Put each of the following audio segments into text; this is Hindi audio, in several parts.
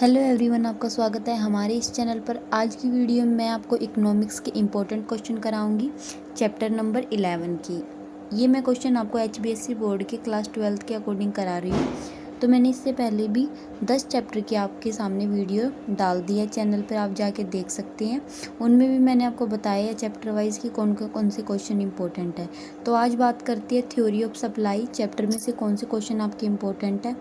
हेलो एवरीवन, आपका स्वागत है हमारे इस चैनल पर। आज की वीडियो में मैं आपको इकोनॉमिक्स के इम्पोर्टेंट क्वेश्चन कराऊंगी चैप्टर नंबर 11 की। ये मैं क्वेश्चन आपको HBSC बोर्ड के क्लास 12 के अकॉर्डिंग करा रही हूँ। तो मैंने इससे पहले भी 10 चैप्टर की आपके सामने वीडियो डाल दी है, चैनल पर आप जाके देख सकते हैं। उनमें भी मैंने आपको बताया है चैप्टर वाइज कि कौन से क्वेश्चन इंपॉर्टेंट है। तो आज बात करती है थ्योरी ऑफ सप्लाई, चैप्टर में से कौन से क्वेश्चन आपके इंपॉर्टेंट है।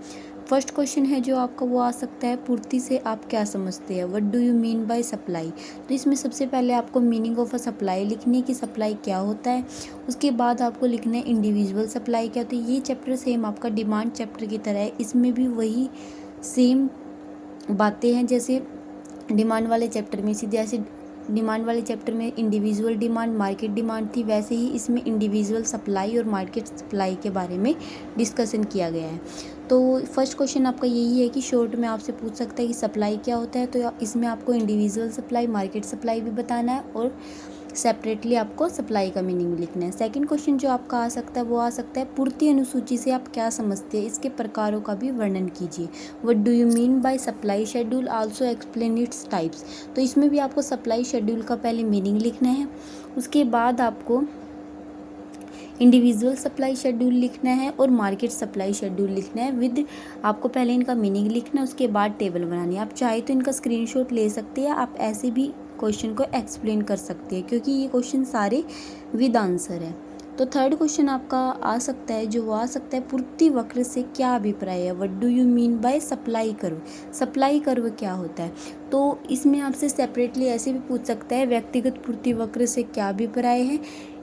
फर्स्ट क्वेश्चन है जो आपका वो आ सकता है, पूर्ति से आप क्या समझते हैं, what do you mean by supply. तो इसमें सबसे पहले आपको मीनिंग ऑफ अ सप्लाई लिखनी है कि सप्लाई क्या होता है। उसके बाद आपको लिखना है इंडिविजुअल सप्लाई क्या होती है। ये चैप्टर सेम आपका डिमांड चैप्टर की तरह है, इसमें भी वही सेम बातें हैं जैसे डिमांड वाले चैप्टर में। सीधे ऐसे डिमांड वाले चैप्टर में इंडिविजुअल डिमांड, मार्केट डिमांड थी, वैसे ही इसमें इंडिविजुअल सप्लाई और मार्केट सप्लाई के बारे में डिस्कशन किया गया है। तो फर्स्ट क्वेश्चन आपका यही है कि शॉर्ट में आपसे पूछ सकता है कि सप्लाई क्या होता है। तो इसमें आपको इंडिविजुअल सप्लाई, मार्केट सप्लाई भी बताना है और सेपरेटली आपको सप्लाई का मीनिंग लिखना है। सेकंड क्वेश्चन जो आपका आ सकता है वो आ सकता है, पूर्ति अनुसूची से आप क्या समझते हैं, इसके प्रकारों का भी वर्णन कीजिए। What do you mean by supply schedule, also explain its types. तो इसमें भी आपको सप्लाई शेड्यूल का पहले मीनिंग लिखना है, उसके बाद आपको इंडिविजुअल सप्लाई शेड्यूल लिखना है और मार्केट सप्लाई शेड्यूल लिखना है। विद आपको पहले इनका मीनिंग लिखना है, उसके बाद टेबल बनानी है। आप चाहे तो इनका स्क्रीनशॉट ले सकते हैं, आप ऐसे भी क्वेश्चन को एक्सप्लेन कर सकते हैं क्योंकि ये क्वेश्चन सारे विद आंसर है। तो थर्ड क्वेश्चन आपका आ सकता है जो वो आ सकता है, पूर्ति वक्र से क्या अभिप्राय है। What do you mean by supply curve, supply curve क्या होता है। तो इसमें आपसे सेपरेटली ऐसे भी पूछ सकता है, व्यक्तिगत पूर्ति वक्र से क्या अभिप्राय है,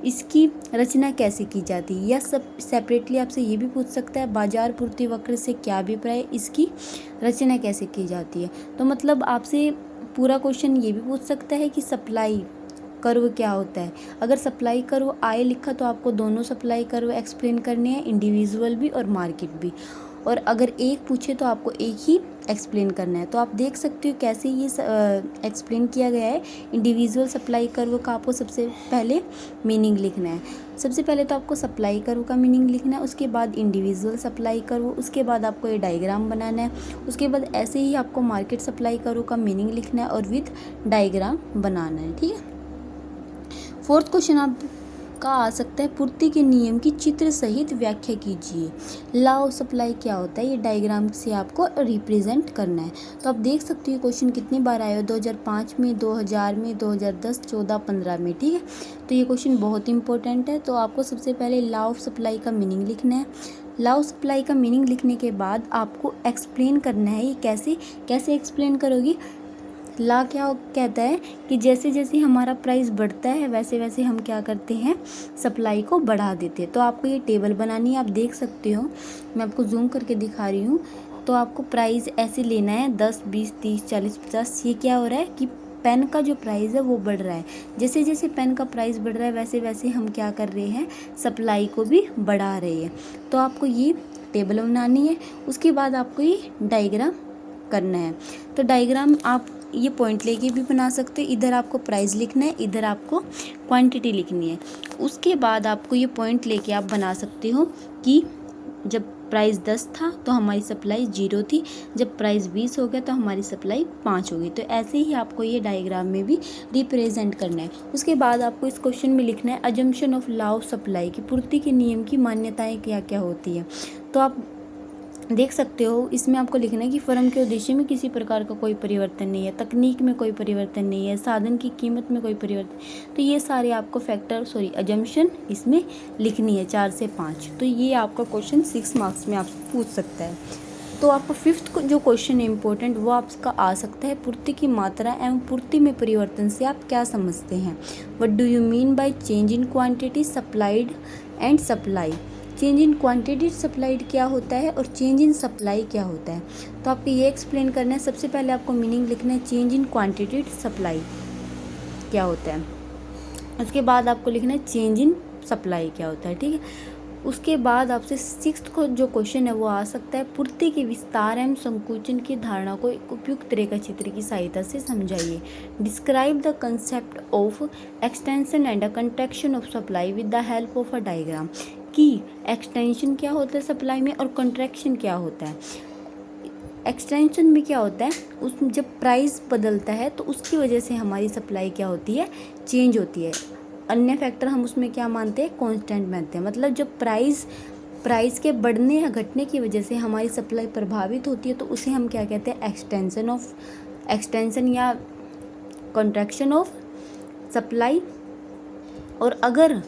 इसकी रचना कैसे की जाती है। या सब सेपरेटली आपसे ये भी पूछ सकता है, बाजार पूर्ति वक्र से क्या अभिप्राय है, इसकी रचना कैसे की जाती है। तो मतलब आपसे पूरा क्वेश्चन ये भी पूछ सकता है कि सप्लाई कर्व क्या होता है। अगर सप्लाई कर्व आए लिखा तो आपको दोनों सप्लाई कर्व एक्सप्लेन करने हैं, इंडिविजुअल भी और मार्केट भी। और अगर एक पूछे तो आपको एक ही एक्सप्लेन करना है। तो आप देख सकते हो कैसे ये एक्सप्लेन किया गया है। इंडिविजुअल सप्लाई कर्व का आपको सबसे पहले मीनिंग लिखना है। सबसे पहले तो आपको सप्लाई कर्व का मीनिंग लिखना है, उसके बाद इंडिविजुअल सप्लाई कर्व, उसके बाद आपको ये डायग्राम बनाना है, उसके बाद ऐसे ही आपको मार्केट सप्लाई कर्व का मीनिंग लिखना है और विद डायग्राम बनाना है। ठीक है। फोर्थ क्वेश्चन आपका आ सकता है, पूर्ति के नियम की चित्र सहित व्याख्या कीजिए। लॉ ऑफ सप्लाई क्या होता है, ये डायग्राम से आपको रिप्रेजेंट करना है। तो आप देख सकते हो क्वेश्चन कितनी बार आया हो, 2005 में, 2000 में, 2010, 14, 15 में। ठीक है। तो ये क्वेश्चन बहुत इंपॉर्टेंट है। तो आपको सबसे पहले लॉ ऑफ सप्लाई का मीनिंग लिखना है। लॉ ऑफ सप्लाई का मीनिंग लिखने के बाद आपको एक्सप्लेन करना है। ये कैसे एक्सप्लेन करोगी। ला क्या कहता है कि जैसे जैसे हमारा प्राइस बढ़ता है वैसे वैसे हम क्या करते हैं, सप्लाई को बढ़ा देते हैं। तो आपको ये टेबल बनानी है, आप देख सकते हो, मैं आपको जूम करके दिखा रही हूँ। तो आपको प्राइस ऐसे लेना है 10, 20, 30, 40, 50। ये क्या हो रहा है कि पेन का जो प्राइस है वो बढ़ रहा है। जैसे जैसे पेन का प्राइस बढ़ रहा है वैसे वैसे हम क्या कर रहे हैं, सप्लाई को भी बढ़ा रहे हैं। तो आपको ये टेबल बनानी है, उसके बाद आपको ये डायग्राम करना है। तो डायग्राम आप ये पॉइंट लेके भी बना सकते हो। इधर आपको प्राइस लिखना है, इधर आपको क्वांटिटी लिखनी है। उसके बाद आपको ये पॉइंट लेके आप बना सकते हो कि जब प्राइस 10 था तो हमारी सप्लाई 0 थी, जब प्राइस 20 हो गया तो हमारी सप्लाई 5 हो गई। तो ऐसे ही आपको ये डायग्राम में भी रिप्रेजेंट करना है। उसके बाद आपको इस क्वेश्चन में लिखना है, assumption of law of supply की पूर्ति के नियम की मान्यताएं क्या क्या होती है। तो आप देख सकते हो इसमें आपको लिखना है कि फर्म के उद्देश्य में किसी प्रकार का कोई परिवर्तन नहीं है, तकनीक में कोई परिवर्तन नहीं है, साधन की कीमत में कोई परिवर्तन। तो ये सारे आपको अजम्पशन इसमें लिखनी है 4 से 5। तो ये आपका क्वेश्चन 6 मार्क्स में आपसे पूछ सकता है। तो आपको फिफ्थ जो क्वेश्चन है इंपॉर्टेंट वो आपका आ सकता है, पूर्ति की मात्रा एवं पूर्ति में परिवर्तन से आप क्या समझते हैं। What do you mean by change in quantity supplied and supply. Change in quantity supplied क्या होता है और चेंज इन सप्लाई क्या होता है। तो आपको ये एक्सप्लेन करना है। सबसे पहले आपको मीनिंग लिखना है, चेंज इन क्वांटिटी सप्लाई क्या होता है। उसके बाद आपको लिखना है चेंज इन सप्लाई क्या होता है। ठीक है। उसके बाद आपसे सिक्स्थ को जो क्वेश्चन है वो आ सकता है, पूर्ति के विस्तार एवं संकुचन की धारणा को एक उपयुक्त रेखा चित्र की सहायता से समझाइए। Describe the concept of extension and a contraction of supply with the help of a diagram. कि एक्सटेंशन क्या होता है सप्लाई में और कंट्रैक्शन क्या होता है। एक्सटेंशन में क्या होता है, उस जब प्राइस बदलता है तो उसकी वजह से हमारी सप्लाई क्या होती है, चेंज होती है। अन्य फैक्टर हम उसमें क्या मानते हैं, कांस्टेंट मानते हैं। मतलब जब प्राइस के बढ़ने या घटने की वजह से हमारी सप्लाई प्रभावित होती है तो उसे हम क्या कहते हैं, एक्सटेंशन या कॉन्ट्रैक्शन ऑफ सप्लाई। और अगर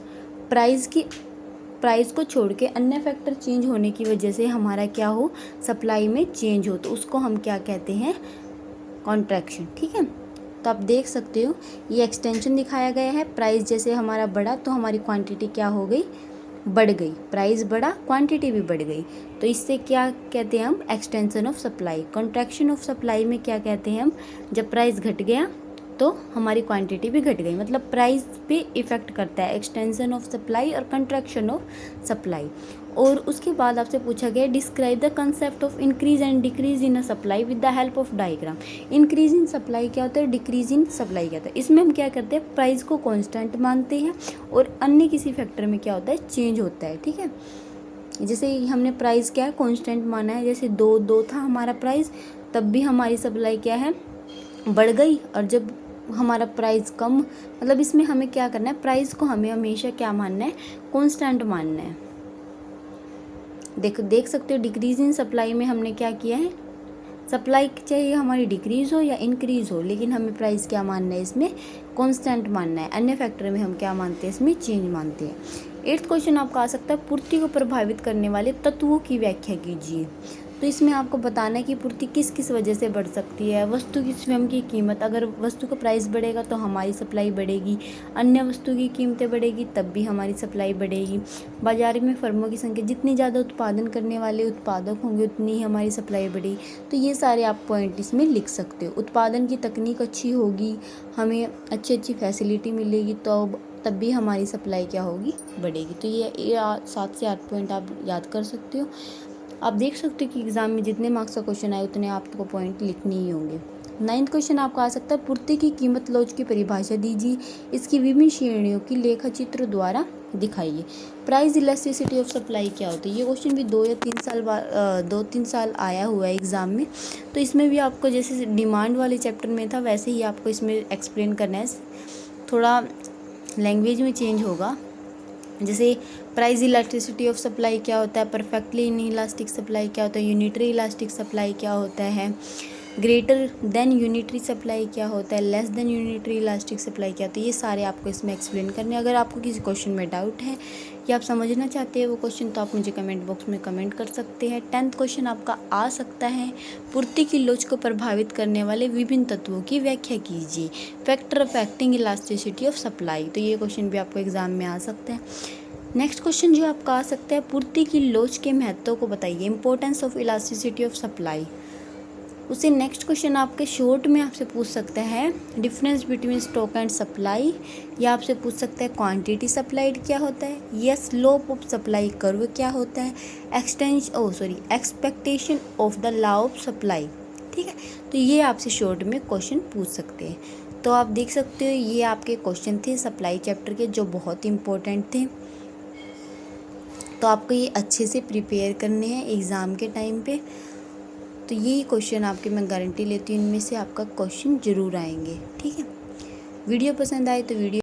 प्राइस को छोड़ के अन्य फैक्टर चेंज होने की वजह से हमारा क्या हो, सप्लाई में चेंज हो, तो उसको हम क्या कहते हैं, कॉन्ट्रैक्शन। ठीक है, तो आप देख सकते हो ये एक्सटेंशन दिखाया गया है। प्राइस जैसे हमारा बढ़ा तो हमारी क्वांटिटी क्या हो गई, बढ़ गई। प्राइस बढ़ा, क्वांटिटी भी बढ़ गई, तो इससे क्या कहते हैं हम, extension of supply. Contraction of supply में क्या कहते हैं हम, जब प्राइस घट गया तो हमारी क्वांटिटी भी घट गई। मतलब प्राइस पे इफ़ेक्ट करता है एक्सटेंशन ऑफ सप्लाई और कंट्रैक्शन ऑफ सप्लाई। और उसके बाद आपसे पूछा गया describe the concept of increase and decrease in a supply with the help of diagram. Increase in supply क्या होता है, डिक्रीज इन सप्लाई क्या होता है। इसमें हम क्या करते हैं, प्राइस को कांस्टेंट मानते हैं और अन्य किसी फैक्टर में क्या होता है, चेंज होता है। ठीक है, जैसे हमने प्राइस क्या है, कांस्टेंट माना है। जैसे दो था हमारा प्राइस, तब भी हमारी सप्लाई क्या है, बढ़ गई। और जब हमारा प्राइस कम, मतलब इसमें हमें क्या करना है, प्राइस को हमें हमेशा क्या मानना है, कांस्टेंट मानना है। देख सकते हो डिक्रीज इन सप्लाई में हमने क्या किया है, सप्लाई चाहे हमारी डिक्रीज हो या इंक्रीज हो, लेकिन हमें प्राइस क्या मानना है, इसमें कांस्टेंट मानना है। अन्य फैक्टर में हम क्या मानते हैं, इसमें चेंज मानते हैं। 8th क्वेश्चन आपका आ सकता है, पूर्ति को प्रभावित करने वाले तत्वों की व्याख्या कीजिए। तो इसमें आपको बताना है कि पूर्ति किस किस वजह से बढ़ सकती है। वस्तु की स्वयं की कीमत, अगर वस्तु का प्राइस बढ़ेगा तो हमारी सप्लाई बढ़ेगी। अन्य वस्तु की कीमतें बढ़ेगी तब भी हमारी सप्लाई बढ़ेगी। बाजार में फर्मों की संख्या, जितनी ज़्यादा उत्पादन करने वाले उत्पादक होंगे उतनी ही हमारी सप्लाई बढ़ेगी। तो ये सारे आप पॉइंट इसमें लिख सकते हो। उत्पादन की तकनीक अच्छी होगी, हमें अच्छी फैसिलिटी मिलेगी, तो तब भी हमारी सप्लाई क्या होगी, बढ़ेगी। तो ये 7 से 8 पॉइंट आप याद कर सकते हो। आप देख सकते हो कि एग्जाम में जितने मार्क्स का क्वेश्चन आए उतने आपको पॉइंट लिखने ही होंगे। 9th क्वेश्चन आपका आ सकता है, पूर्ति की कीमत लॉज की परिभाषा दीजिए, इसकी विभिन्न श्रेणियों की लेखा चित्र द्वारा दिखाइए। प्राइस इलास्टिसिटी ऑफ सप्लाई क्या होती है, ये क्वेश्चन भी 2-3 साल आया हुआ है एग्जाम में। तो इसमें भी आपको जैसे डिमांड वाले चैप्टर में था वैसे ही आपको इसमें एक्सप्लेन करना है, थोड़ा लैंग्वेज में चेंज होगा। जैसे प्राइस इलास्टिसिटी ऑफ सप्लाई क्या होता है, परफेक्टली इन इलास्टिक सप्लाई क्या होता है, यूनिटरी इलास्टिक सप्लाई क्या होता है, ग्रेटर देन यूनिटरी सप्लाई क्या होता है, less than unitary elastic supply क्या होता है, ये सारे आपको इसमें एक्सप्लेन करने हैं। अगर आपको किसी क्वेश्चन में डाउट है या आप समझना चाहते हैं वो क्वेश्चन, तो आप मुझे कमेंट बॉक्स में कमेंट कर सकते हैं। 10th क्वेश्चन आपका आ सकता है, पूर्ति की लोच को प्रभावित करने वाले विभिन्न तत्वों की व्याख्या कीजिए, factor affecting elasticity of supply. तो ये क्वेश्चन भी आपको एग्जाम में आ सकता है। नेक्स्ट क्वेश्चन जो आपका आ सकता है, पूर्ति की लोच के महत्व को बताइए, importance of elasticity of supply. उसे नेक्स्ट क्वेश्चन आपके शॉर्ट में आपसे पूछ सकता है, difference between stock and supply, या आपसे पूछ सकता है क्वांटिटी सप्लाइड क्या होता है, या स्लोप ऑफ सप्लाई कर्व क्या होता है, expectation of the law of supply. ठीक है, तो ये आपसे शॉर्ट में क्वेश्चन पूछ सकते हैं। तो आप देख सकते हो ये आपके क्वेश्चन थे सप्लाई चैप्टर के, जो बहुत इंपॉर्टेंट थे। तो आपको ये अच्छे से प्रिपेयर करने हैं एग्ज़ाम के टाइम पे। तो यही क्वेश्चन आपके मैं गारंटी लेती हूँ इनमें से आपका क्वेश्चन ज़रूर आएंगे। ठीक है, वीडियो पसंद आए तो वीडियो